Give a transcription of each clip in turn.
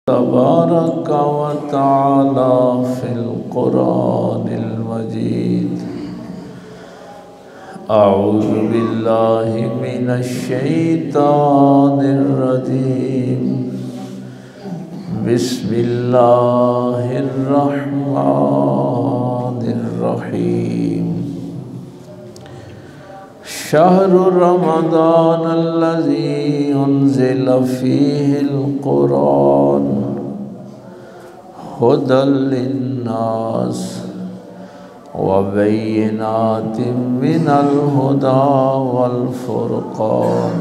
تبارك وتعالى في القرآن المجيد. أعوذ بالله من الشيطان الرجيم. بسم الله الرحمن الرحيم. شهر رمضان الذي أنزل فيه القرآن هدى للناس وبينات من الهدى والفرقان.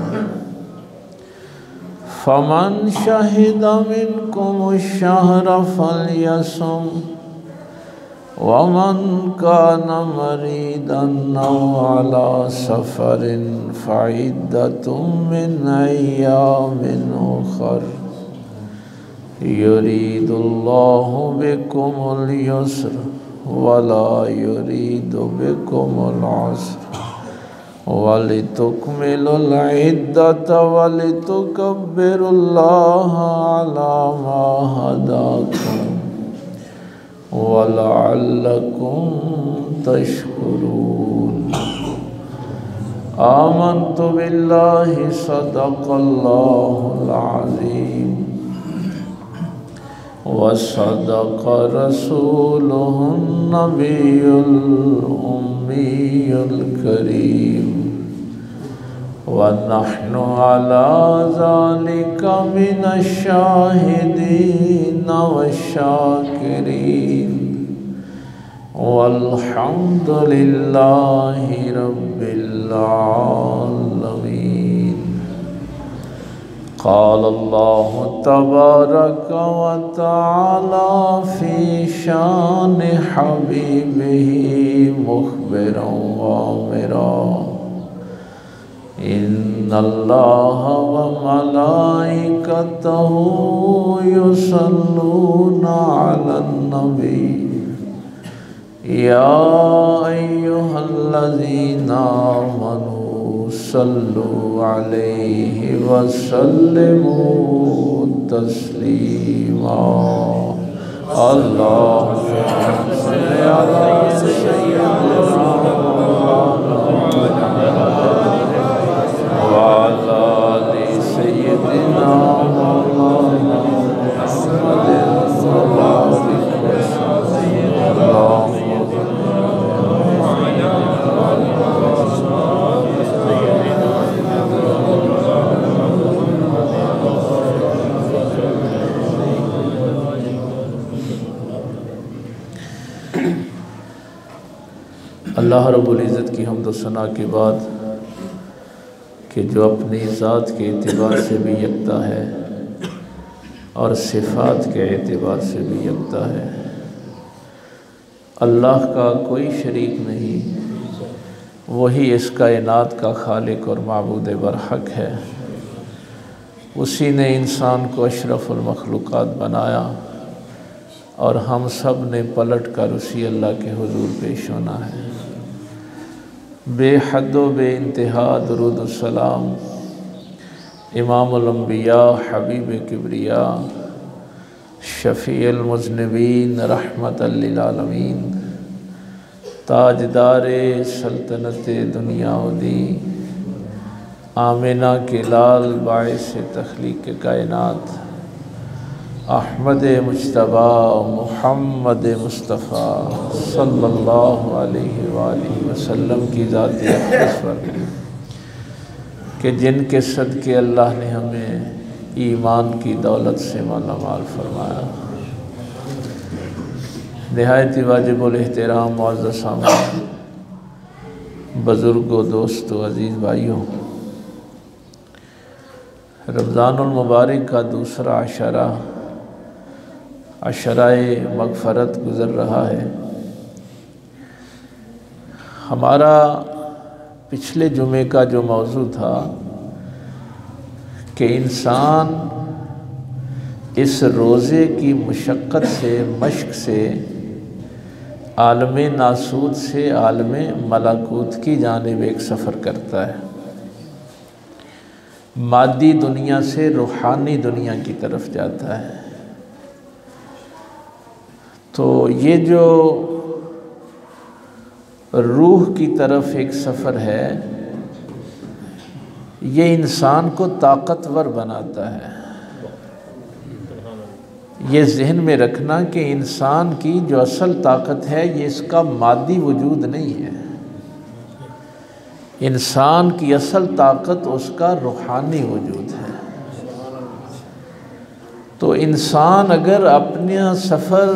فمن شهد منكم الشهر فليصم، ومن كان مريضا أو على سفر فعدة من أيام أخر. يريد الله بكم اليسر ولا يريد بكم العسر ولتكملوا العدة ولتكبروا الله على ما هداكم وَلَعَلَّكُمْ تَشْكُرُونَ. آمنت بالله صدق الله العظيم وصدق رسوله النبي الأمي الكريم، ونحن على ذلك من الشاهدين والشاكرين، والحمد لله رب العالمين. قال الله تبارك وتعالى في شان حبيبه مخبرا وآمرا: إن الله وملائكته يصلون على النبي يا أيها الذين آمنوا صلوا عليه وسلموا تسليما. اللهم صل على سيدنا وعلى آل سيدنا مولانا محمد وبارك وسلم. اللہ رب العزت کی حمد و ثنا کے بعد کہ جو اپنی ذات کے اعتبار سے بھی یکتا ہے اور صفات کے اعتبار سے بھی یکتا ہے، اللہ کا کوئی شریک نہیں، وہی اس کائنات کا خالق اور معبود برحق ہے۔ اسی نے انسان کو اشرف المخلوقات بنایا اور ہم سب نے پلٹ کر اسی اللہ کے حضور پیش ہونا ہے۔ بے حد و بے انتہا درود و سلام امام الانبیاء حبیب کبریا شفیع المذنبین رحمت للعالمین تاجدار سلطنت دنیا و دین آمنہ کے لال باعث تخلیق کائنات احمد مجتبیٰ محمد مصطفیٰ صلی اللہ علیہ وآلہ وسلم کی ذات اقدس پر کہ جن کے صدقے اللہ نے ہمیں ایمان کی دولت سے مالا مال فرمایا۔ نہایت واجب الاحترام معزز سامعین، بزرگوں، دوستوں، عزیز بھائیوں، رمضان المبارک کا دوسرا عشرۂ مغفرت گزر رہا ہے۔ ہمارا پچھلے جمعے کا جو موضوع تھا کہ انسان اس روزے کی مشقت سے، مشق سے، عالم ناسوت سے عالم ملکوت کی جانب ایک سفر کرتا ہے، مادی دنیا سے روحانی دنیا کی طرف جاتا ہے۔ تو یہ جو روح کی طرف ایک سفر ہے، یہ انسان کو طاقتور بناتا ہے۔ یہ ذہن میں رکھنا کہ انسان کی جو اصل طاقت ہے یہ اس کا مادی وجود نہیں ہے، انسان کی اصل طاقت اس کا روحانی وجود ہے۔ تو انسان اگر اپنا سفر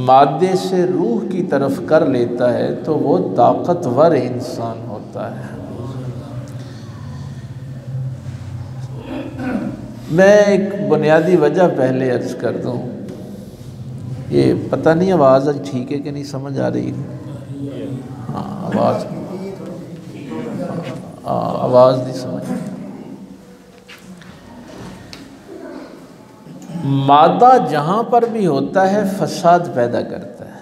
مادے سے روح کی طرف کر لیتا ہے تو وہ طاقتور انسان ہوتا ہے۔ میں ایک بنیادی وجہ پہلے عرض کر دوں، یہ پتہ نہیں آواز آج ٹھیک ہے کہ نہیں، سمجھ آ رہی ہے؟ ہاں آواز نہیں سمجھ۔ مادہ جہاں پر بھی ہوتا ہے فساد پیدا کرتا ہے،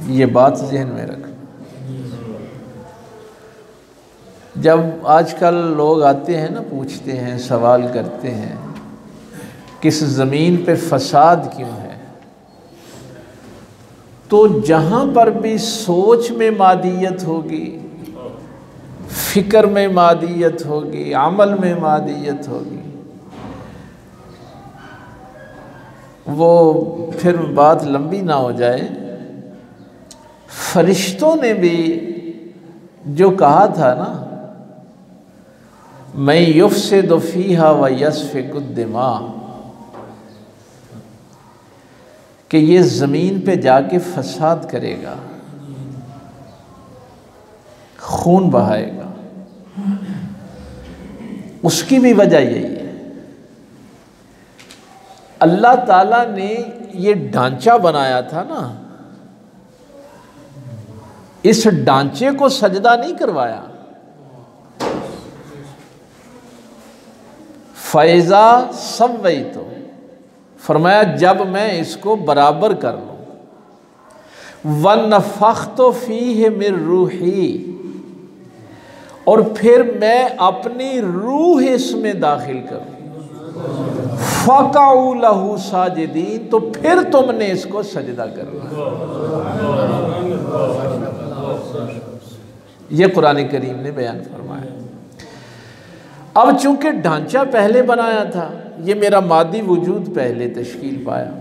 یہ بات ذہن میں رکھنا۔ جب آج کل لوگ آتے ہیں نا، پوچھتے ہیں، سوال کرتے ہیں کس زمین پہ فساد کیوں ہے، تو جہاں پر بھی سوچ میں مادیت ہوگی، فکر میں مادیت ہوگی، عمل میں مادیت ہوگی، وہ پھر بات لمبی نہ ہو جائے، فرشتوں نے بھی جو کہا تھا نا، میں یفسد فیہا ویسفک الدماء، کہ یہ زمین پہ جا کے فساد کرے گا، خون بہائے گا، اس کی بھی وجہ یہی ہے۔ اللہ تعالیٰ نے یہ ڈھانچہ بنایا تھا نا، اس ڈھانچے کو سجدہ نہیں کروایا۔ فَإِذَا سَوَّيْتُ، فرمایا جب میں اس کو برابر کر لوں، وَنَفَخْتُ فِيهِ مِن رُوحِي، اور پھر میں اپنی روح اس میں داخل کروں، فَقَعُوا لَهُ سَاجِدِينَ، تو پھر تم نے اس کو سجدہ کرنا۔ یہ قرآن کریم نے بیان فرمایا۔ اب چونکہ ڈھانچہ پہلے بنایا تھا، یہ میرا مادی وجود پہلے تشکیل پایا،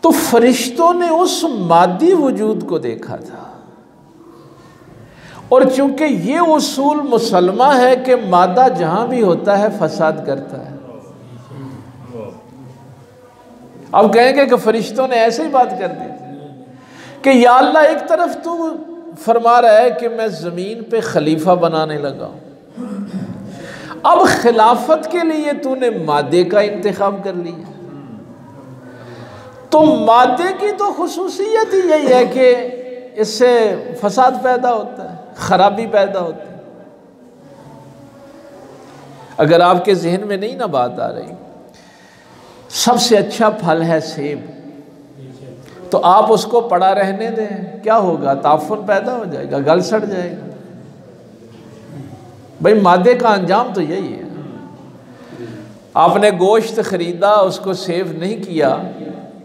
تو فرشتوں نے اس مادی وجود کو دیکھا تھا، اور چونکہ یہ اصول مسلمہ ہے کہ مادہ جہاں بھی ہوتا ہے فساد کرتا ہے۔ اب کہیں گے کہ فرشتوں نے ایسے ہی بات کر دی کہ یا اللہ ایک طرف تو فرما رہا ہے کہ میں زمین پہ خلیفہ بنانے لگا ہوں، اب خلافت کے لیے تو نے مادے کا انتخاب کر لیا، تو مادے کی تو خصوصیت ہی یہی ہے کہ اس سے فساد پیدا ہوتا ہے، خرابی پیدا ہوتی ہے۔ اگر آپ کے ذہن میں نہیں نا بات آ رہی، سب سے اچھا پھل ہے سیب، تو آپ اس کو پڑا رہنے دیں، کیا ہوگا؟ تعفن پیدا ہو جائے گا، گل سڑ جائے گا۔ بھئی مادے کا انجام تو یہی ہے۔ آپ نے گوشت خریدا، اس کو سیو نہیں کیا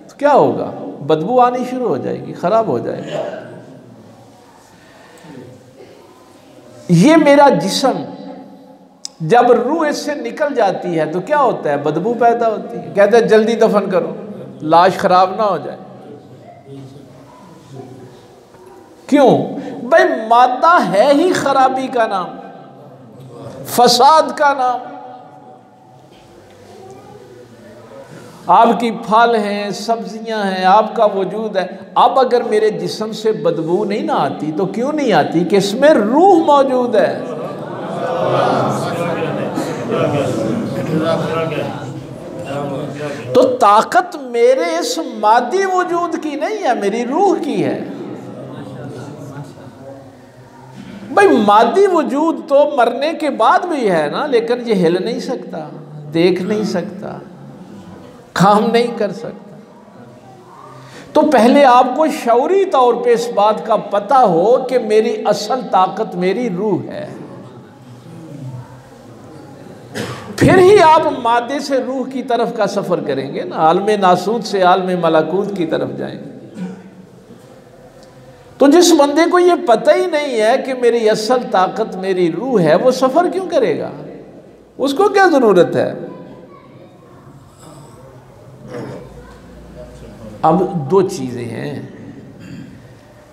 تو کیا ہوگا؟ بدبو آنی شروع ہو جائے گی، خراب ہو جائے گا۔ یہ میرا جسم جب روح اس سے نکل جاتی ہے تو کیا ہوتا ہے؟ بدبو پیدا ہوتی ہے، کہتے ہیں جلدی دفن کرو، لاش خراب نہ ہو جائے۔ کیوں؟ بھئی مادہ ہے ہی خرابی کا نام، فساد کا نام۔ آپ کی پھل ہیں، سبزیاں ہیں، آپ کا وجود ہے، اب اگر میرے جسم سے بدبو نہیں نہ آتی تو کیوں نہیں آتی؟ کہ اس میں روح موجود ہے۔ تو طاقت میرے اس مادی وجود کی نہیں ہے، میری روح کی ہے۔ بھئی مادی وجود تو مرنے کے بعد بھی ہے نا، لیکن یہ ہل نہیں سکتا، دیکھ نہیں سکتا، کام نہیں کر سکتا۔ تو پہلے آپ کو شعوری طور پہ اس بات کا پتہ ہو کہ میری اصل طاقت میری روح ہے، پھر ہی آپ مادے سے روح کی طرف کا سفر کریں گے نا، عالم ناسوت سے عالم ملکوت کی طرف جائیں گے۔ تو جس بندے کو یہ پتہ ہی نہیں ہے کہ میری اصل طاقت میری روح ہے، وہ سفر کیوں کرے گا؟ اس کو کیا ضرورت ہے؟ اب دو چیزیں ہیں،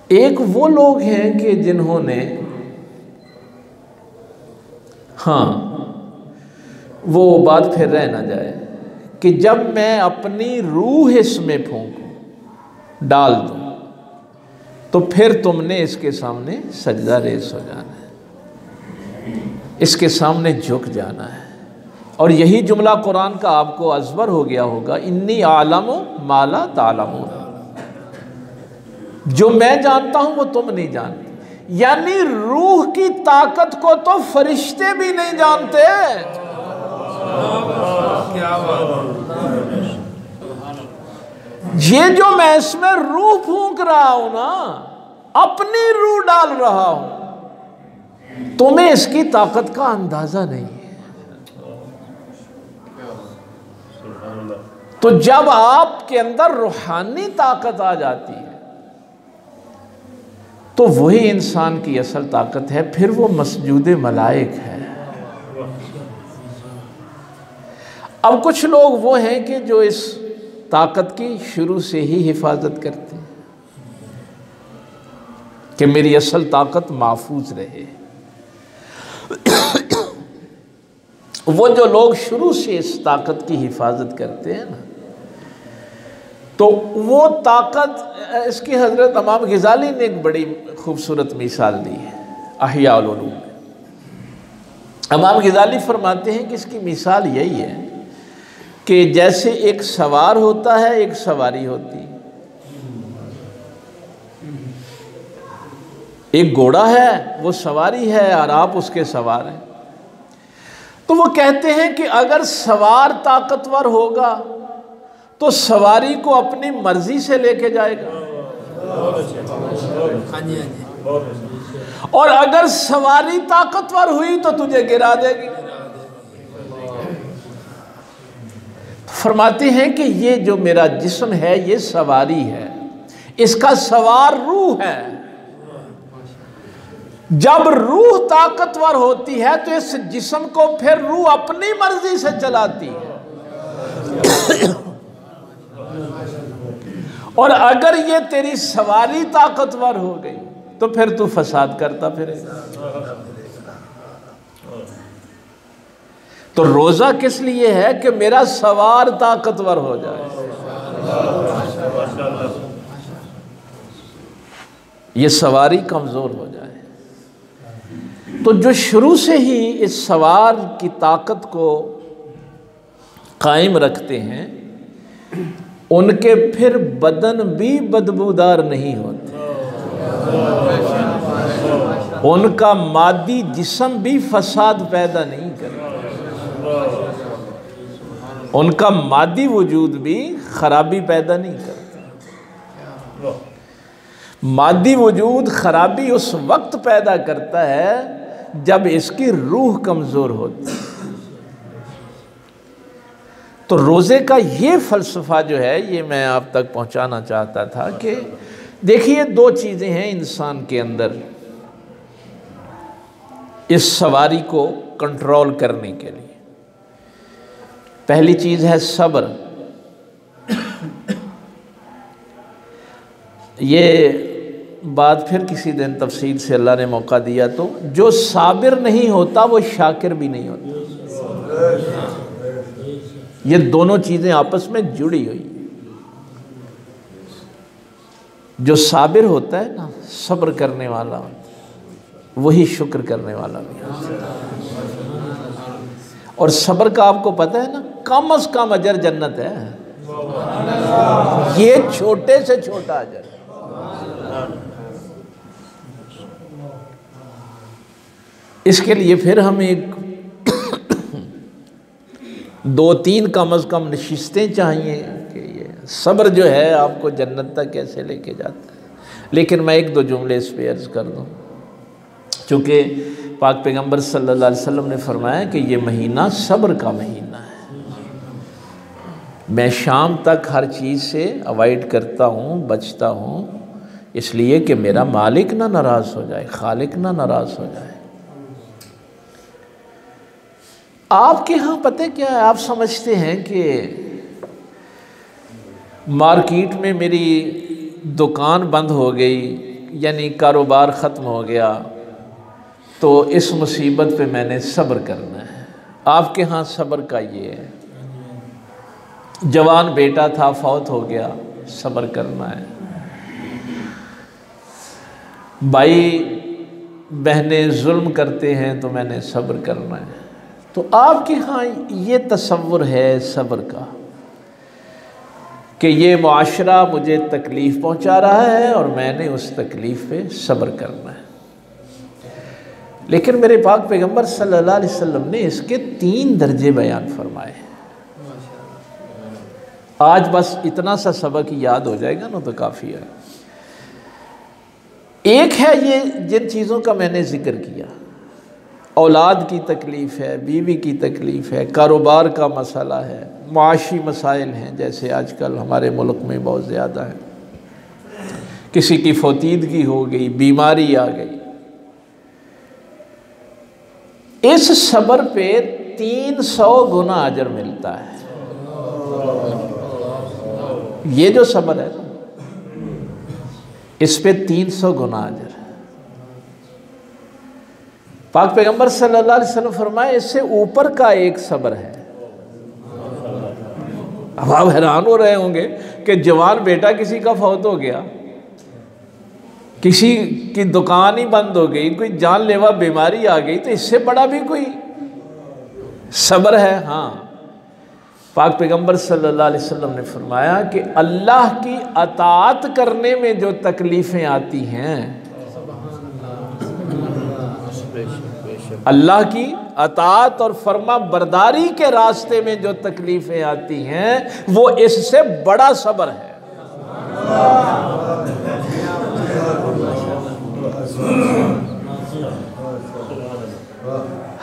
ایک وہ لوگ ہیں کہ جنہوں نے وہ بات پھر رہ نہ جائے کہ جب میں اپنی روح اس میں پھونکوں، ڈال دوں، تو پھر تم نے اس کے سامنے سجدہ ریز ہو جانا ہے، اس کے سامنے جھک جانا ہے۔ اور یہی جملہ قرآن کا آپ کو ازبر ہو گیا ہوگا، انی اعلم ما لا تعلمون، جو میں جانتا ہوں وہ تم نہیں جانتے۔ یعنی روح کی طاقت کو تو فرشتے بھی نہیں جانتے۔ یہ جو میں اس میں روح پھونک رہا ہوں نا، اپنی روح ڈال رہا ہوں، تمہیں اس کی طاقت کا اندازہ نہیں ہے۔ تو جب آپ کے اندر روحانی طاقت آ جاتی ہے تو وہی انسان کی اصل طاقت ہے، پھر وہ مسجود ملائک ہے۔ اب کچھ لوگ وہ ہیں کہ جو اس طاقت کی شروع سے ہی حفاظت کرتے ہیں کہ میری اصل طاقت محفوظ رہے۔ وہ جو لوگ شروع سے اس طاقت کی حفاظت کرتے ہیں نا، تو وہ طاقت، اس کی حضرت امام غزالی نے ایک بڑی خوبصورت مثال دی ہے احیاء العلوم میں۔ امام غزالی فرماتے ہیں کہ اس کی مثال یہی ہے کہ جیسے ایک سوار ہوتا ہے، ایک سواری ہوتی ہے۔ ایک گھوڑا ہے، وہ سواری ہے اور آپ اس کے سوار ہیں۔ تو وہ کہتے ہیں کہ اگر سوار طاقتور ہوگا تو سواری کو اپنی مرضی سے لے کے جائے گا، اور اگر سواری طاقتور ہوئی تو تجھے گرا دے گی۔ فرماتے ہیں کہ یہ جو میرا جسم ہے یہ سواری ہے، اس کا سوار روح ہے۔ جب روح طاقتور ہوتی ہے تو اس جسم کو پھر روح اپنی مرضی سے چلاتی ہے، اور اگر یہ تیری سواری طاقتور ہو گئی تو پھر تو فساد کرتا پھرے گا۔ تو روزہ کس لیے ہے کہ میرا سوار طاقتور ہو جائے، یہ سواری کمزور ہو جائے۔ تو جو شروع سے ہی اس سوار کی طاقت کو قائم رکھتے ہیں، ان کے پھر بدن بھی بدبودار نہیں ہوتے، ان کا مادی جسم بھی فساد پیدا نہیں کرتا، ان کا مادی وجود بھی خرابی پیدا نہیں کرتا۔ مادی وجود خرابی اس وقت پیدا کرتا ہے جب اس کی روح کمزور ہوتی ہے۔ تو روزے کا یہ فلسفہ جو ہے یہ میں آپ تک پہنچانا چاہتا تھا کہ دیکھیے دو چیزیں ہیں انسان کے اندر اس سواری کو کنٹرول کرنے کے لیے۔ پہلی چیز ہے صبر۔ یہ بات پھر کسی دن تفصیل سے اللہ نے موقع دیا تو جو صابر نہیں ہوتا وہ شاکر بھی نہیں ہوتا۔ یہ دونوں چیزیں آپس میں جڑی ہوئی۔ جو صابر ہوتا ہے نا، صبر کرنے والا ہوتا ہے، وہی شکر کرنے والا بھی ہوتا ہے۔ اور صبر کا آپ کو پتہ ہے نا، کم از کم اجر جنت ہے، یہ چھوٹے سے چھوٹا اجر۔ اس کے لیے پھر ہمیں ایک دو تین کم از کم نشستیں چاہیے کہ یہ صبر جو ہے آپ کو جنت تک کیسے لے کے جاتا ہے۔ لیکن میں ایک دو جملے اس پہ عرض کر دوں، چونکہ پاک پیغمبر صلی اللہ علیہ وسلم نے فرمایا کہ یہ مہینہ صبر کا مہینہ ہے۔ میں شام تک ہر چیز سے اوائڈ کرتا ہوں، بچتا ہوں، اس لیے کہ میرا مالک نہ ناراض ہو جائے، خالق نہ ناراض ہو جائے۔ آپ کے ہاں پتہ کیا ہے، آپ سمجھتے ہیں کہ مارکیٹ میں میری دکان بند ہو گئی، یعنی کاروبار ختم ہو گیا، تو اس مصیبت پہ میں نے صبر کرنا ہے۔ آپ کے ہاں صبر کا یہ ہے، جوان بیٹا تھا فوت ہو گیا، صبر کرنا ہے، بھائی بہنیں ظلم کرتے ہیں تو میں نے صبر کرنا ہے۔ تو آپ کے ہاں یہ تصور ہے صبر کا کہ یہ معاشرہ مجھے تکلیف پہنچا رہا ہے اور میں نے اس تکلیف پہ صبر کرنا ہے۔ لیکن میرے پاک پیغمبر صلی اللہ علیہ وسلم نے اس کے 3 درجے بیان فرمائے۔ آج بس اتنا سا سبق یاد ہو جائے گا نا تو کافی ہے۔ ایک ہے یہ جن چیزوں کا میں نے ذکر کیا، اولاد کی تکلیف ہے، بیوی کی تکلیف ہے، کاروبار کا مسئلہ ہے، معاشی مسائل ہیں جیسے آج کل ہمارے ملک میں بہت زیادہ ہیں، کسی کی فوتیدگی ہو گئی، بیماری آ گئی۔ اس صبر پہ 300 گنا اجر ملتا ہے۔ یہ جو صبر ہے اس پہ 300 گنا اجر۔ پاک پیغمبر صلی اللہ علیہ وسلم فرمائے اس سے اوپر کا ایک صبر ہے۔ اب آپ حیران ہو رہے ہوں گے کہ جوان بیٹا کسی کا فوت ہو گیا، کسی کی دکان ہی بند ہو گئی، کوئی جان لیوا بیماری آ گئی، تو اس سے بڑا بھی کوئی صبر ہے؟ ہاں، پاک پیغمبر صلی اللہ علیہ وسلم نے فرمایا کہ اللہ کی اطاعت کرنے میں جو تکلیفیں آتی ہیں، اللہ کی اطاعت اور فرما برداری کے راستے میں جو تکلیفیں آتی ہیں وہ اس سے بڑا صبر ہے۔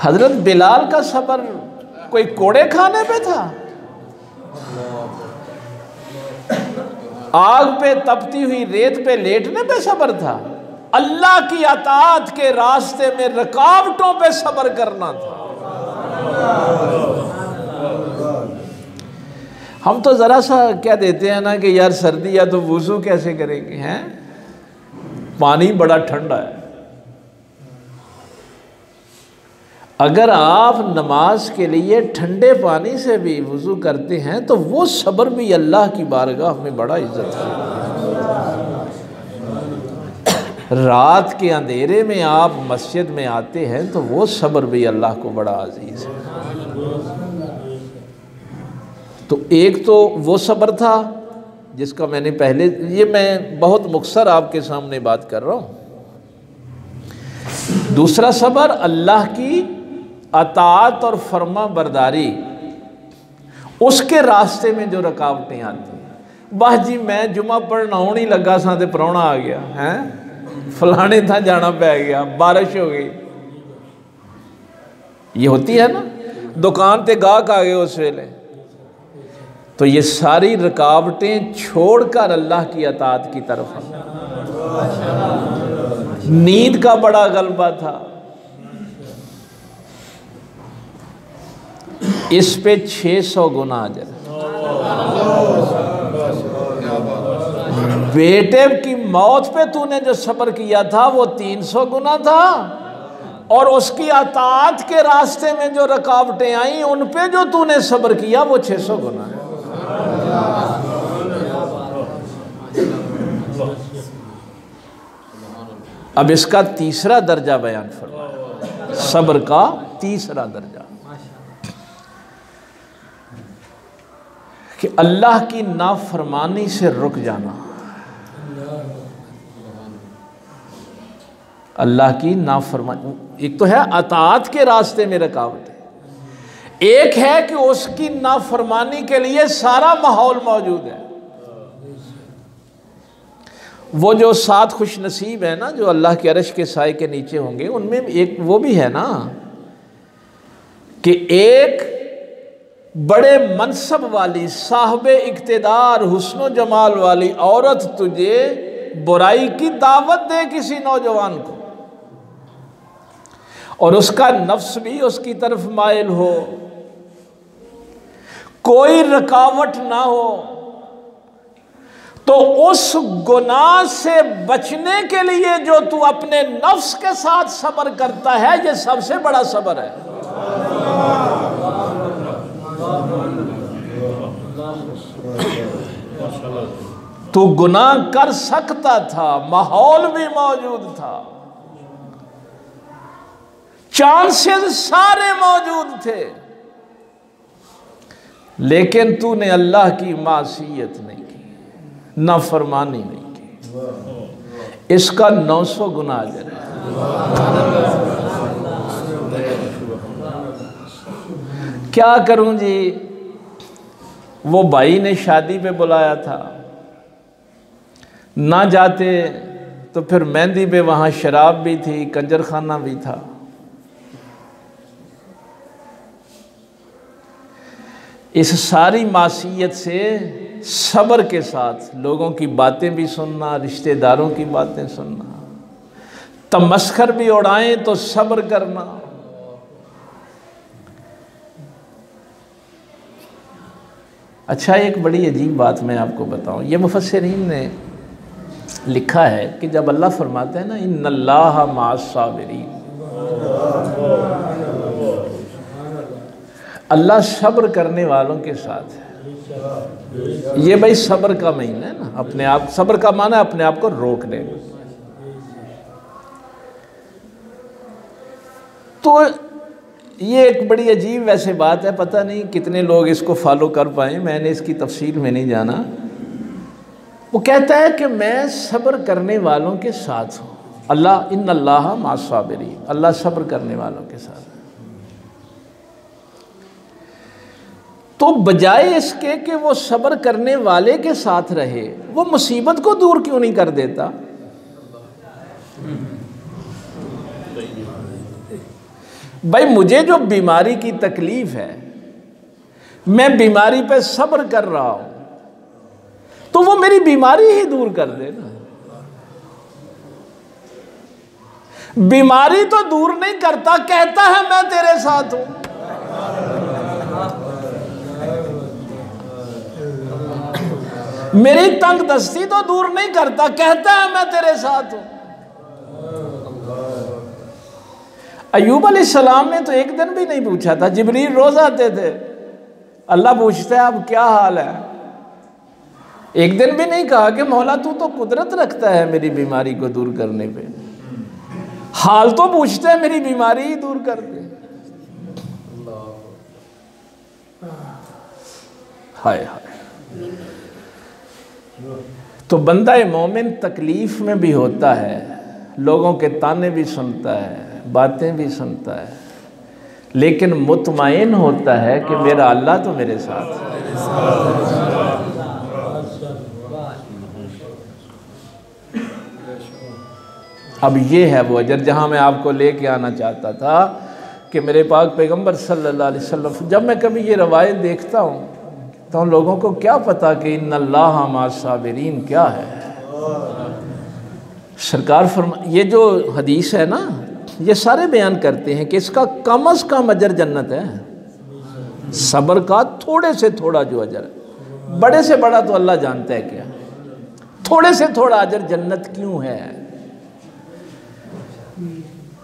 حضرت بلال کا صبر کوئی کوڑے کھانے پہ تھا؟ آگ پہ تپتی ہوئی ریت پہ لیٹنے پہ صبر تھا؟ اللہ کی اطاعت کے راستے میں رکاوٹوں پہ صبر کرنا تھا۔ ہم تو ذرا سا کیا دیتے ہیں نا کہ یار سردی ہے تو وضو کیسے کریں گے، ہیں پانی بڑا ٹھنڈا ہے۔ اگر آپ نماز کے لیے ٹھنڈے پانی سے بھی وضو کرتے ہیں تو وہ صبر بھی اللہ کی بارگاہ میں بڑا عزت ہے۔ رات کے اندھیرے میں آپ مسجد میں آتے ہیں تو وہ صبر بھی اللہ کو بڑا عزیز ہے۔ تو ایک تو وہ صبر تھا جس کا میں نے پہلے، یہ میں بہت مختصر آپ کے سامنے بات کر رہا ہوں۔ دوسرا صبر اللہ کی اطاعت اور فرما برداری، اس کے راستے میں جو رکاوٹیں آتی ہیں۔ بس جی میں جمعہ پڑھنا ہونی لگا سا تے پراؤنا آ گیا، ہیں فلانے تھا جانا پہ گیا، بارش ہو گئی، یہ ہوتی ہے نا، دکان تے گاہک آ گئے اس ویلے، تو یہ ساری رکاوٹیں چھوڑ کر اللہ کی اطاعت کی طرف آنا۔ نیند کا بڑا غلبہ تھا، اس پہ 600 گنا اجر۔ بیٹے کی موت پہ تو نے جو صبر کیا تھا وہ 300 گنا تھا، اور اس کی اطاعت کے راستے میں جو رکاوٹیں آئیں ان پہ جو تو نے صبر کیا وہ 600 گنا ہے۔ اب اس کا تیسرا درجہ بیان فرمایا، صبر کا تیسرا درجہ، کہ اللہ کی نافرمانی سے رک جانا۔ اللہ کی نافرمانی، ایک تو ہے اطاعت کے راستے میں رکاوٹ ہے، ایک ہے کہ اس کی نافرمانی کے لیے سارا ماحول موجود ہے۔ وہ جو 7 خوش نصیب ہیں نا جو اللہ کے عرش کے سائے کے نیچے ہوں گے، ان میں ایک وہ بھی ہے نا کہ ایک بڑے منصب والی صاحب اقتدار حسن و جمال والی عورت تجھے برائی کی دعوت دے کسی نوجوان کو، اور اس کا نفس بھی اس کی طرف مائل ہو، کوئی رکاوٹ نہ ہو، تو اس گناہ سے بچنے کے لیے جو تو اپنے نفس کے ساتھ صبر کرتا ہے، یہ سب سے بڑا صبر ہے۔ تو گناہ کر سکتا تھا، ماحول بھی موجود تھا، چانسز سارے موجود تھے، لیکن تو نے اللہ کی معصیت نہیں کی، نافرمانی نہیں کی، اس کا 900 گنا اجر ہے۔ کیا کروں جی، وہ بھائی نے شادی پہ بلایا تھا، نہ جاتے تو پھر مہندی پہ وہاں شراب بھی تھی، کنجر خانہ بھی تھا۔ اس ساری معصیت سے صبر کے ساتھ لوگوں کی باتیں بھی سننا، رشتہ داروں کی باتیں سننا، تمسخر بھی اڑائیں تو صبر کرنا۔ اچھا، ایک بڑی عجیب بات میں آپ کو بتاؤں، یہ مفسرین نے لکھا ہے کہ جب اللہ فرماتے ہیں نا ان اللہ مع الصابرین، اللہ صبر کرنے والوں کے ساتھ ہے، یہ بھائی صبر کا مہینہ ہے نا، اپنے آپ صبر کا معنی ہے اپنے آپ کو روک لے۔ تو یہ ایک بڑی عجیب ویسے بات ہے، پتہ نہیں کتنے لوگ اس کو فالو کر پائیں، میں نے اس کی تفصیل میں نہیں جانا۔ وہ کہتا ہے کہ میں صبر کرنے والوں کے ساتھ ہوں، اللہ ان اللہ مع الصابرین، اللہ صبر کرنے والوں کے ساتھ۔ تو بجائے اس کے کہ وہ صبر کرنے والے کے ساتھ رہے، وہ مصیبت کو دور کیوں نہیں کر دیتا؟ بھائی مجھے جو بیماری کی تکلیف ہے، میں بیماری پہ صبر کر رہا ہوں، تو وہ میری بیماری ہی دور کر دے نا۔ بیماری تو دور نہیں کرتا، کہتا ہے میں تیرے ساتھ ہوں۔ میری تنگ دستی تو دور نہیں کرتا، کہتا ہے میں تیرے ساتھ ہوں۔ ایوب علیہ السلام نے تو ایک دن بھی نہیں پوچھا تھا، جبریل روز آتے تھے، اللہ پوچھتا ہے اب کیا حال ہے، ایک دن بھی نہیں کہا کہ مولا تو قدرت رکھتا ہے میری بیماری کو دور کرنے پہ، حال تو پوچھتا ہے میری بیماری ہی دور کر دے۔ ہائے ہائے، تو بندہ مومن تکلیف میں بھی ہوتا ہے، لوگوں کے تانے بھی سنتا ہے، باتیں بھی سنتا ہے، لیکن مطمئن ہوتا ہے کہ میرا اللہ تو میرے ساتھ ہے۔ اب یہ ہے وہ اجر جہاں میں آپ کو لے کے آنا چاہتا تھا کہ میرے پاک پیغمبر صلی اللہ علیہ وسلم، جب میں کبھی یہ روایت دیکھتا ہوں تو ان لوگوں کو کیا پتا کہ ان اللہ مع الصابرین کیا ہے۔ سرکار یہ جو حدیث ہے نا، یہ سارے بیان کرتے ہیں کہ اس کا کم از کم اجر جنت ہے، صبر کا تھوڑے سے تھوڑا جو اجر ہے، بڑے سے بڑا تو اللہ جانتا ہے کیا، تھوڑے سے تھوڑا اجر جنت کیوں ہے۔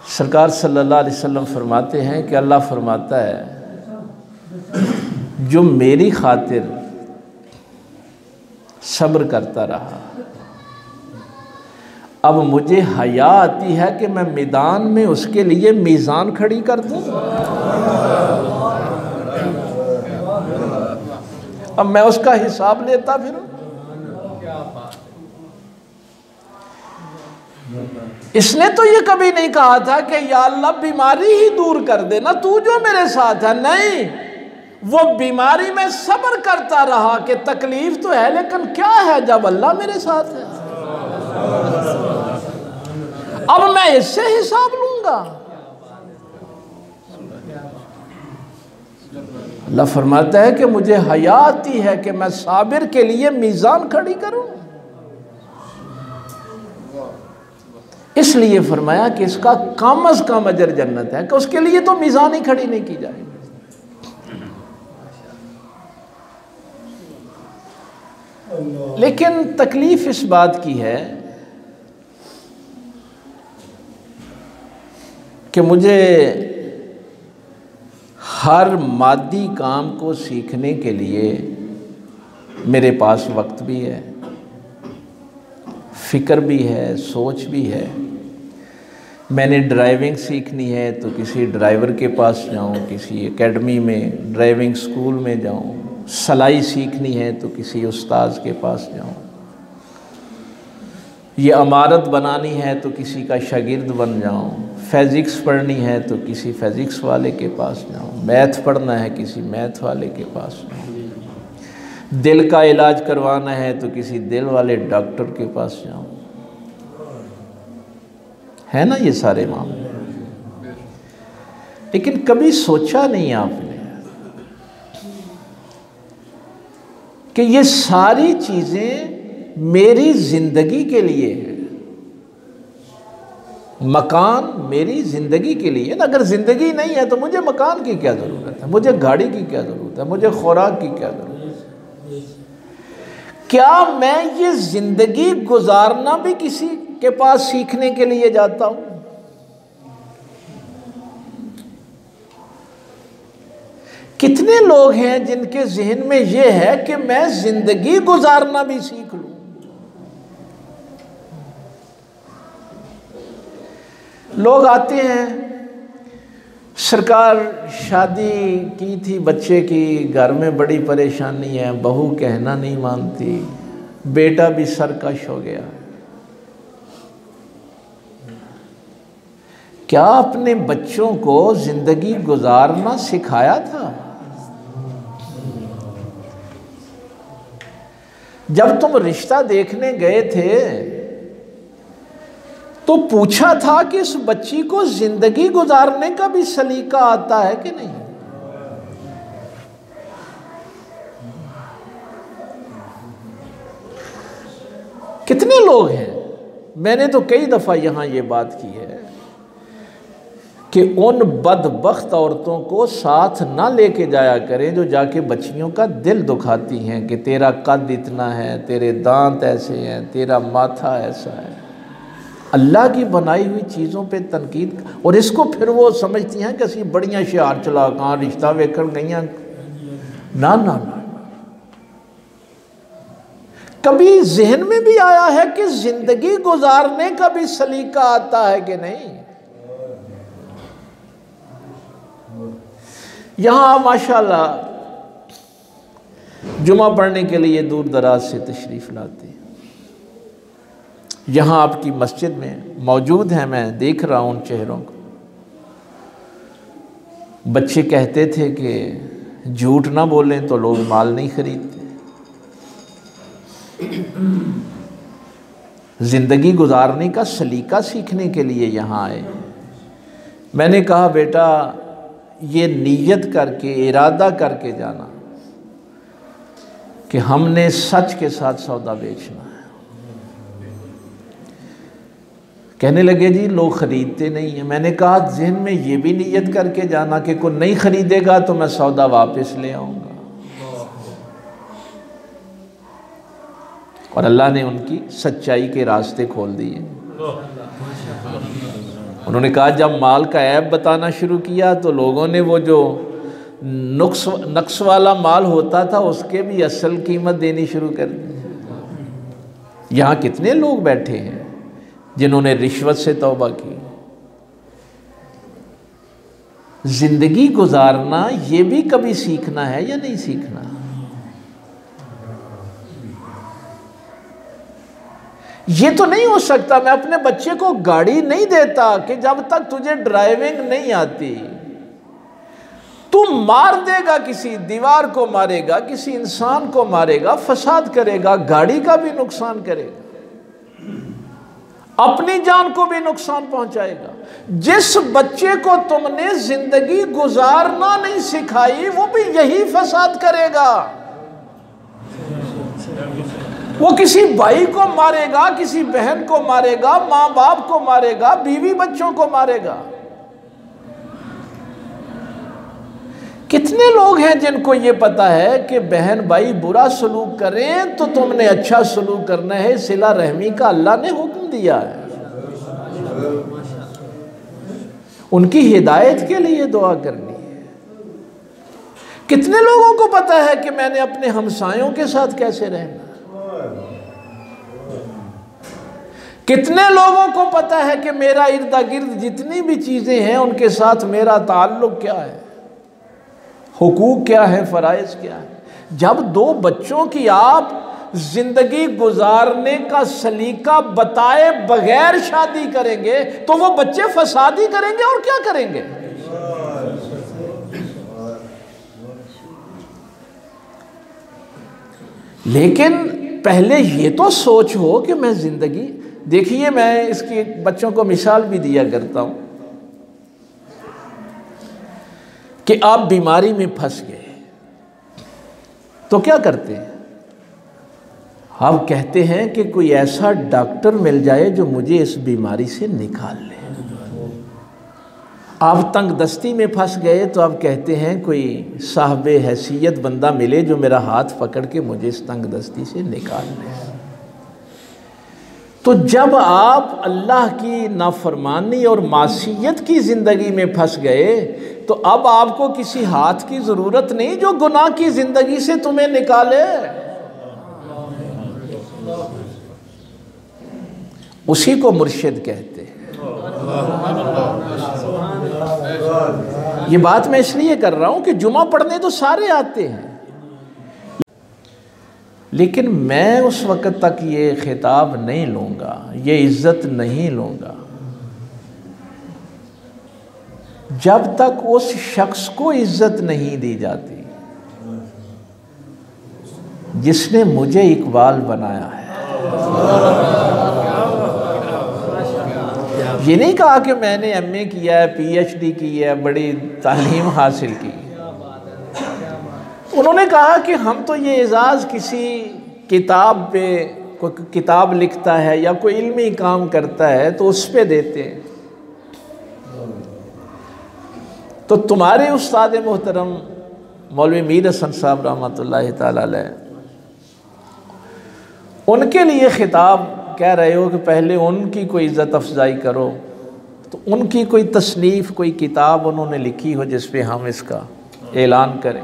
سرکار صلی اللہ علیہ وسلم فرماتے ہیں کہ اللہ فرماتا ہے جو میری خاطر صبر کرتا رہا، اب مجھے حیا آتی ہے کہ میں میدان میں اس کے لیے میزان کھڑی کر دوں، اب میں اس کا حساب لیتا پھروں۔ اس نے تو یہ کبھی نہیں کہا تھا کہ یا اللہ بیماری ہی دور کر دے نا، تو جو میرے ساتھ ہے، نہیں، وہ بیماری میں صبر کرتا رہا کہ تکلیف تو ہے لیکن کیا ہے جب اللہ میرے ساتھ ہے۔ اب میں اس سے حساب لوں گا۔ اللہ فرماتا ہے کہ مجھے حیا آتی ہے کہ میں صابر کے لیے میزان کھڑی کروں، اس لیے فرمایا کہ اس کا کم از کم اجر جنت ہے، کہ اس کے لیے تو میزان ہی کھڑی نہیں کی جائے گی۔ لیکن تکلیف اس بات کی ہے کہ مجھے ہر مادی کام کو سیکھنے کے لیے میرے پاس وقت بھی ہے، فکر بھی ہے، سوچ بھی ہے۔ میں نے ڈرائیونگ سیکھنی ہے تو کسی ڈرائیور کے پاس جاؤں، کسی اکیڈمی میں ڈرائیونگ سکول میں جاؤں، سلائی سیکھنی ہے تو کسی استاذ کے پاس جاؤں، یہ عمارت بنانی ہے تو کسی کا شاگرد بن جاؤں، فزکس پڑھنی ہے تو کسی فزکس والے کے پاس جاؤں، میتھ پڑھنا ہے کسی میتھ والے کے پاس جاؤں، دل کا علاج کروانا ہے تو کسی دل والے ڈاکٹر کے پاس جاؤں، ہے نا یہ سارے معاملے۔ لیکن کبھی سوچا نہیں آپ نے کہ یہ ساری چیزیں میری زندگی کے لیے ہیں، مکان میری زندگی کے لیے، اگر زندگی نہیں ہے تو مجھے مکان کی کیا ضرورت ہے، مجھے گاڑی کی کیا ضرورت ہے، مجھے خوراک کی کیا ضرورت ہے؟ کیا میں یہ زندگی گزارنا بھی کسی کے پاس سیکھنے کے لیے جاتا ہوں؟ کتنے لوگ ہیں جن کے ذہن میں یہ ہے کہ میں زندگی گزارنا بھی سیکھ لوں؟ لوگ آتے ہیں، سرکار شادی کی تھی بچے کی، گھر میں بڑی پریشانی ہے، بہو کہنا نہیں مانتی، بیٹا بھی سرکش ہو گیا۔ کیا اپنے بچوں کو زندگی گزارنا سکھایا تھا؟ جب تم رشتہ دیکھنے گئے تھے تو پوچھا تھا کہ اس بچی کو زندگی گزارنے کا بھی سلیقہ آتا ہے کہ نہیں؟ کتنے لوگ ہیں، میں نے تو کئی دفعہ یہاں یہ بات کی ہے کہ ان بدبخت عورتوں کو ساتھ نہ لے کے جایا کریں جو جا کے بچیوں کا دل دکھاتی ہیں کہ تیرا قد اتنا ہے، تیرے دانت ایسے ہیں، تیرا ماتھا ایسا ہے۔ اللہ کی بنائی ہوئی چیزوں پہ تنقید، اور اس کو پھر وہ سمجھتی ہیں کہ اسی بڑیاں شعار چلا کہاں رشتہ ویکھن گئیاں۔ نہ نہ نہ، کبھی ذہن میں بھی آیا ہے کہ زندگی گزارنے کا بھی سلیقہ آتا ہے کہ نہیں؟ یہاں ماشاءاللہ جمعہ پڑھنے کے لیے دور دراز سے تشریف لاتے ہیں، یہاں آپ کی مسجد میں موجود ہیں، میں دیکھ رہا ہوں ان چہروں کو۔ بچے کہتے تھے کہ جھوٹ نہ بولیں تو لوگ مال نہیں خریدتے، زندگی گزارنے کا سلیقہ سیکھنے کے لیے یہاں آئے۔ میں نے کہا بیٹا یہ نیت کر کے، ارادہ کر کے جانا کہ ہم نے سچ کے ساتھ سودا بیچنا ہے۔ کہنے لگے جی لوگ خریدتے نہیں ہیں۔ میں نے کہا ذہن میں یہ بھی نیت کر کے جانا کہ کوئی نہیں خریدے گا تو میں سودا واپس لے آؤں گا۔ اور اللہ نے ان کی سچائی کے راستے کھول دیے۔ انہوں نے کہا جب مال کا عیب بتانا شروع کیا تو لوگوں نے وہ جو نقص والا مال ہوتا تھا اس کے بھی اصل قیمت دینی شروع کر دی۔ یہاں کتنے لوگ بیٹھے ہیں جنہوں نے رشوت سے توبہ کی۔ زندگی گزارنا یہ بھی کبھی سیکھنا ہے یا نہیں سیکھنا؟ یہ تو نہیں ہو سکتا میں اپنے بچے کو گاڑی نہیں دیتا کہ جب تک تجھے ڈرائیونگ نہیں آتی۔ تو مار دے گا، کسی دیوار کو مارے گا، کسی انسان کو مارے گا، فساد کرے گا، گاڑی کا بھی نقصان کرے گا۔ اپنی جان کو بھی نقصان پہنچائے گا۔ جس بچے کو تم نے زندگی گزارنا نہیں سکھائی وہ بھی یہی فساد کرے گا۔ وہ کسی بھائی کو مارے گا، کسی بہن کو مارے گا، ماں باپ کو مارے گا، بیوی بچوں کو مارے گا۔ کتنے لوگ ہیں جن کو یہ پتا ہے کہ بہن بھائی برا سلوک کریں تو تم نے اچھا سلوک کرنا ہے، صلہ رحمی کا اللہ نے حکم دیا ہے۔ ان کی ہدایت کے لیے دعا کرنی ہے۔ کتنے لوگوں کو پتا ہے کہ میں نے اپنے ہمسایوں کے ساتھ کیسے رہنا؟ کتنے لوگوں کو پتا ہے کہ میرا ارد گرد جتنی بھی چیزیں ہیں ان کے ساتھ میرا تعلق کیا ہے، حقوق کیا ہے، فرائض کیا ہے؟ جب دو بچوں کی آپ زندگی گزارنے کا سلیقہ بتائے بغیر شادی کریں گے تو وہ بچے فسادی کریں گے اور کیا کریں گے؟ لیکن پہلے یہ تو سوچ ہو کہ میں زندگی، دیکھیے میں اس کی بچوں کو مثال بھی دیا کرتا ہوں کہ آپ بیماری میں پھنس گئے تو کیا کرتے ہیں؟ آپ کہتے ہیں کہ کوئی ایسا ڈاکٹر مل جائے جو مجھے اس بیماری سے نکال لے۔ آپ تنگ دستی میں پھنس گئے تو آپ کہتے ہیں کوئی صاحب حیثیت بندہ ملے جو میرا ہاتھ پکڑ کے مجھے اس تنگ دستی سے نکال لے۔ تو جب آپ اللہ کی نافرمانی اور معصیت کی زندگی میں پھنس گئے تو اب آپ کو کسی ہاتھ کی ضرورت نہیں جو گناہ کی زندگی سے تمہیں نکالے۔ اسی کو مرشد کہتے ہیں۔ یہ بات میں اس لیے کر رہا ہوں کہ جمعہ پڑھنے تو سارے آتے ہیں، لیکن میں اس وقت تک یہ خطاب نہیں لوں گا، یہ عزت نہیں لوں گا جب تک اس شخص کو عزت نہیں دی جاتی جس نے مجھے اقبال بنایا ہے۔ یہ نہیں کہا کہ میں نے ایم اے کیا ہے، پی ایچ ڈی کی ہے، بڑی تعلیم حاصل کی۔ انہوں نے کہا کہ ہم تو یہ اعزاز کسی کتاب پہ، کوئی کتاب لکھتا ہے یا کوئی علمی کام کرتا ہے تو اس پہ دیتے ہیں۔ تو تمہارے استاد محترم مولوی میر حسن صاحب رحمۃ اللہ تعالی علیہ، ان کے لیے خطاب کہہ رہے ہو کہ پہلے ان کی کوئی عزت افزائی کرو، تو ان کی کوئی تصنیف، کوئی کتاب انہوں نے لکھی ہو جس پہ ہم اس کا اعلان کریں،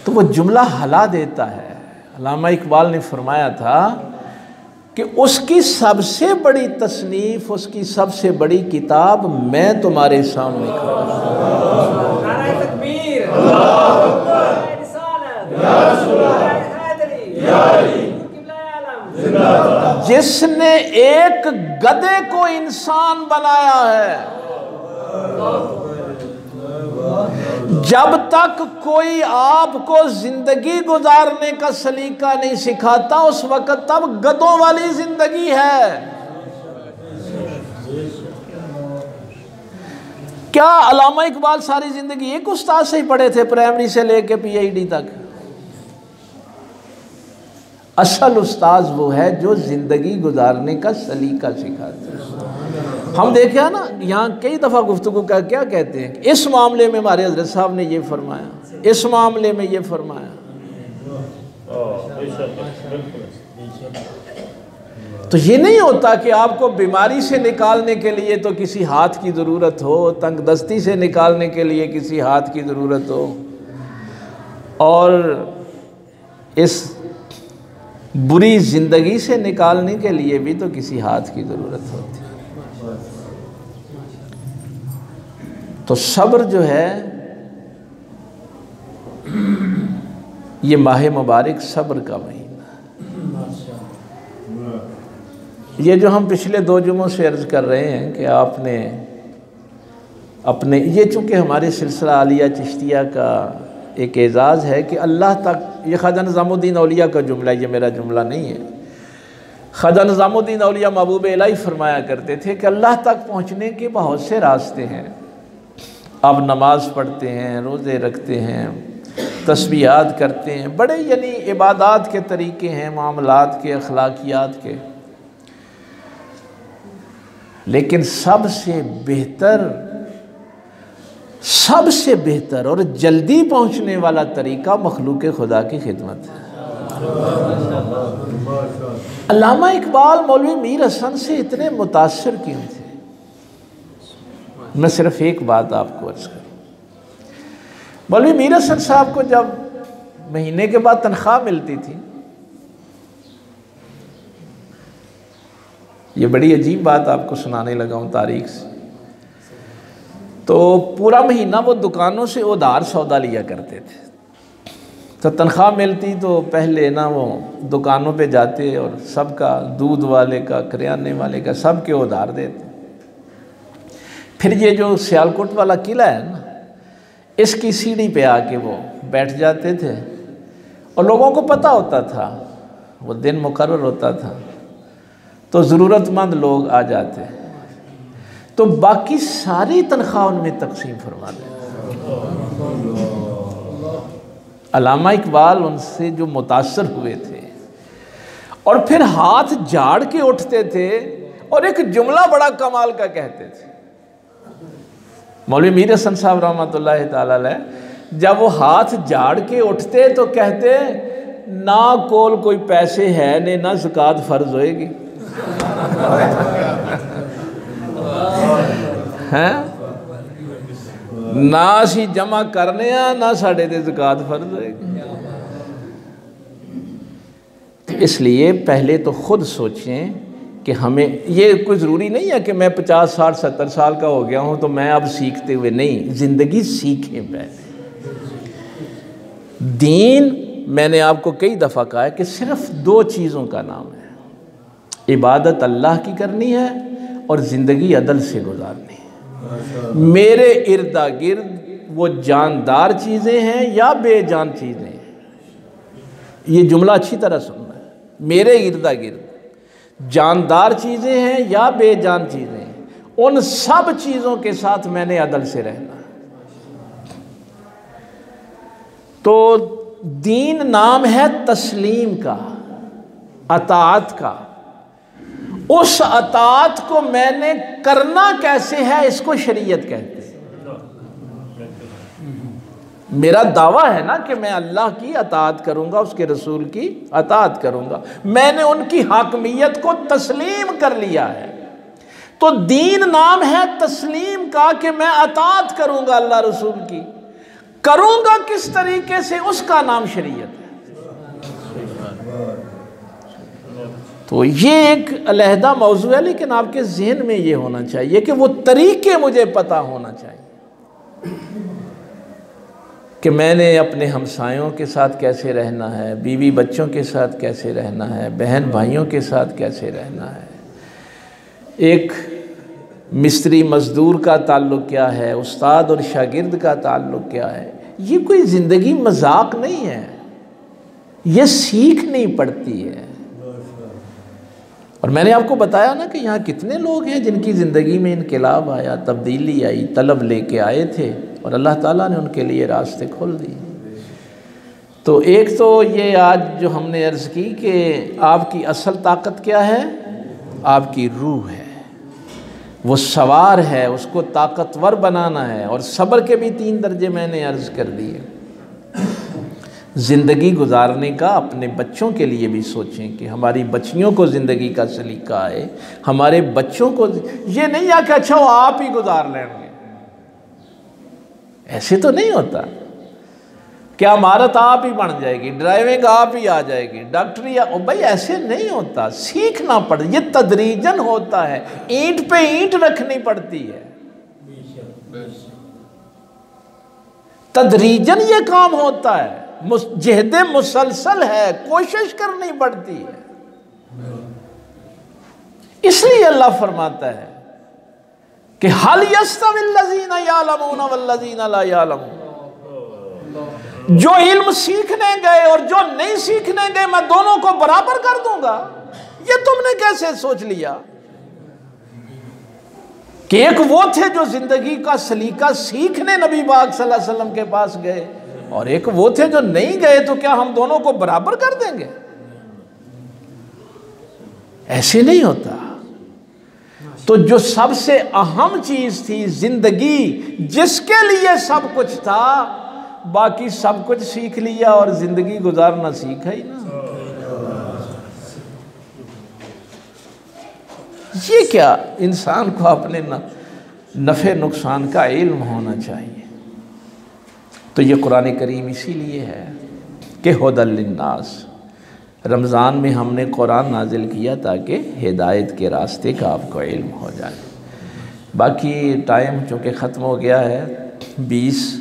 تو وہ جملہ ہلا دیتا ہے۔ علامہ اقبال نے فرمایا تھا کہ اس کی سب سے بڑی تصنیف، اس کی سب سے بڑی کتاب میں تمہارے سامنے کھڑا ہوں۔ نعرہ تکبیر، اللہ اکبر، یا رسول اللہ، یا علی، جس نے ایک گدھے کو انسان بنایا ہے۔ جب تک کوئی آپ کو زندگی گزارنے کا سلیقہ نہیں سکھاتا اس وقت تب گدھوں والی زندگی ہے۔ کیا علامہ اقبال ساری زندگی ایک استاد سے ہی پڑھے تھے، پرائمری سے لے کے پی ایچ ڈی تک؟ اصل استاذ وہ ہے جو زندگی گزارنے کا سلیقہ سکھاتا ہے۔ ہم دیکھیں نا یہاں کئی دفعہ گفتگو کا کیا کہتے ہیں کہ اس معاملے میں ہمارے حضرت صاحب نے یہ فرمایا، اس معاملے میں یہ فرمایا۔ تو یہ نہیں ہوتا کہ آپ کو بیماری سے نکالنے کے لیے تو کسی ہاتھ کی ضرورت ہو، تنگ دستی سے نکالنے کے لیے کسی ہاتھ کی ضرورت ہو، اور اس بری زندگی سے نکالنے کے لیے بھی تو کسی ہاتھ کی ضرورت ہوتی ہے۔ تو صبر جو ہے، یہ ماہ مبارک صبر کا مہینہ ہے۔ یہ جو ہم پچھلے 2 جمعوں سے عرض کر رہے ہیں کہ آپ نے اپنے، یہ چونکہ ہمارے سلسلہ عالیہ چشتیہ کا ایک اعزاز ہے کہ اللہ تک، یہ خواجہ نظام الدین اولیاء کا جملہ ہے، یہ میرا جملہ نہیں ہے، خواجہ نظام الدین اولیاء محبوب الہی فرمایا کرتے تھے کہ اللہ تک پہنچنے کے بہت سے راستے ہیں. آپ نماز پڑھتے ہیں، روزے رکھتے ہیں، تسبیحات کرتے ہیں، بڑے یعنی عبادات کے طریقے ہیں، معاملات کے، اخلاقیات کے، لیکن سب سے بہتر اور جلدی پہنچنے والا طریقہ مخلوق خدا کی خدمت ہے. علامہ اقبال مولوی میر حسن سے اتنے متاثر کیوں تھے؟ میں صرف ایک بات آپ کو عرض کروں. مولوی میر حسن صاحب کو جب مہینے کے بعد تنخواہ ملتی تھی، یہ بڑی عجیب بات آپ کو سنانے لگا ہوں تاریخ سے، تو پورا مہینہ وہ دکانوں سے ادھار سودا لیا کرتے تھے. تو تنخواہ ملتی تو پہلے نا وہ دکانوں پہ جاتے اور سب کا، دودھ والے کا، کریانے والے کا، سب کے ادھار دیتے. پھر یہ جو سیالکوٹ والا قلعہ ہے نا، اس کی سیڑھی پہ آ کے وہ بیٹھ جاتے تھے اور لوگوں کو پتہ ہوتا تھا، وہ دن مقرر ہوتا تھا تو ضرورت مند لوگ آ جاتے تو باقی ساری تنخواہ ان میں تقسیم فرما دیتے. علامہ اقبال ان سے جو متاثر ہوئے تھے اور پھر ہاتھ جھاڑ کے اٹھتے تھے اور ایک جملہ بڑا کمال کا کہتے تھے. مولوی میر حسن صاحب رحمۃ اللہ تعالی علیہ جب وہ ہاتھ جھاڑ کے اٹھتے تو کہتے، نہ کول کوئی پیسے ہے نے نہ زکوٰۃ فرض ہوئے گی. نہ اسی جمع کرنے ہاں نہ ساڑھے تے زکوٰۃ فرض ہوئے گی. اس لیے پہلے تو خود سوچیں کہ ہمیں یہ کوئی ضروری نہیں ہے کہ میں 50 60 70 سال کا ہو گیا ہوں تو میں اب سیکھتے ہوئے نہیں، زندگی سیکھیں. پہلے دین میں نے آپ کو کئی دفعہ کہا ہے کہ صرف 2 چیزوں کا نام ہے، عبادت اللہ کی کرنی ہے اور زندگی عدل سے گزارنی ہے. میرے ارد گرد وہ جاندار چیزیں ہیں یا بے جان چیزیں ہیں، یہ جملہ اچھی طرح سننا ہے. میرے ارد گرد جاندار چیزیں ہیں یا بے جان چیزیں ہیں، ان سب چیزوں کے ساتھ میں نے عدل سے رہنا ہے. تو دین نام ہے تسلیم کا، اطاعت کا. اس اطاعت کو میں نے کرنا کیسے ہے، اس کو شریعت کہتے ہیں. میرا دعویٰ ہے نا کہ میں اللہ کی اطاعت کروں گا، اس کے رسول کی اطاعت کروں گا، میں نے ان کی حاکمیت کو تسلیم کر لیا ہے. تو دین نام ہے تسلیم کا کہ میں اطاعت کروں گا اللہ رسول کی. کروں گا کس طریقے سے، اس کا نام شریعت ہے. تو یہ ایک علیحدہ موضوع ہے، لیکن آپ کے ذہن میں یہ ہونا چاہیے کہ وہ طریقے مجھے پتہ ہونا چاہیے کہ میں نے اپنے ہمسایوں کے ساتھ کیسے رہنا ہے، بیوی بچوں کے ساتھ کیسے رہنا ہے، بہن بھائیوں کے ساتھ کیسے رہنا ہے، ایک مستری مزدور کا تعلق کیا ہے، استاد اور شاگرد کا تعلق کیا ہے. یہ کوئی زندگی مذاق نہیں ہے، یہ سیکھنی پڑتی ہے. اور میں نے آپ کو بتایا نا کہ یہاں کتنے لوگ ہیں جن کی زندگی میں انقلاب آیا، تبدیلی آئی، طلب لے کے آئے تھے اور اللہ تعالیٰ نے ان کے لیے راستے کھول دیے. تو ایک تو یہ آج جو ہم نے عرض کی کہ آپ کی اصل طاقت کیا ہے، آپ کی روح ہے، وہ سوار ہے، اس کو طاقتور بنانا ہے. اور صبر کے بھی 3 درجے میں نے عرض کر دیے. زندگی گزارنے کا اپنے بچوں کے لیے بھی سوچیں کہ ہماری بچیوں کو زندگی کا سلیقہ آئے، ہمارے بچوں کو یہ نہیں ہے کہ اچھا وہ آپ ہی گزار لیں گے. ایسے تو نہیں ہوتا. کیا عمارت آپ ہی بن جائے گی، ڈرائیونگ آپ ہی آ جائے گی، ڈاکٹری بھائی ایسے نہیں ہوتا. سیکھنا پڑتا، یہ تدریجن ہوتا ہے، اینٹ پہ اینٹ رکھنی پڑتی ہے، تدریجن یہ کام ہوتا ہے. جہد مسلسل ہے، کوشش کرنی پڑتی ہے. اس لیے اللہ فرماتا ہے کہ هَلْ يَسْتَوِي الَّذِينَ يَعْلَمُونَ وَالَّذِينَ لَا يَعْلَمُونَ. جو علم سیکھنے گئے اور جو نہیں سیکھنے گئے میں دونوں کو برابر کر دوں گا. یہ تم نے کیسے سوچ لیا کہ ایک وہ تھے جو زندگی کا سلیقہ سیکھنے نبی پاک صلی اللہ علیہ وسلم کے پاس گئے، اور ایک وہ تھے جو نہیں گئے، تو کیا ہم دونوں کو برابر کر دیں گے؟ ایسے نہیں ہوتا۔ تو جو سب سے اہم چیز تھی زندگی، جس کے لیے سب کچھ تھا، باقی سب کچھ سیکھ لیا اور زندگی گزارنا سیکھا ہی نا۔ یہ کیا، انسان کو اپنے نفع نقصان کا علم ہونا چاہیے۔ تو یہ قرآن کریم اسی لیے ہے کہ ھدی للناس، رمضان میں ہم نے قرآن نازل کیا تاکہ ہدایت کے راستے کا آپ کو علم ہو جائے۔ باقی ٹائم چونکہ ختم ہو گیا ہے، 20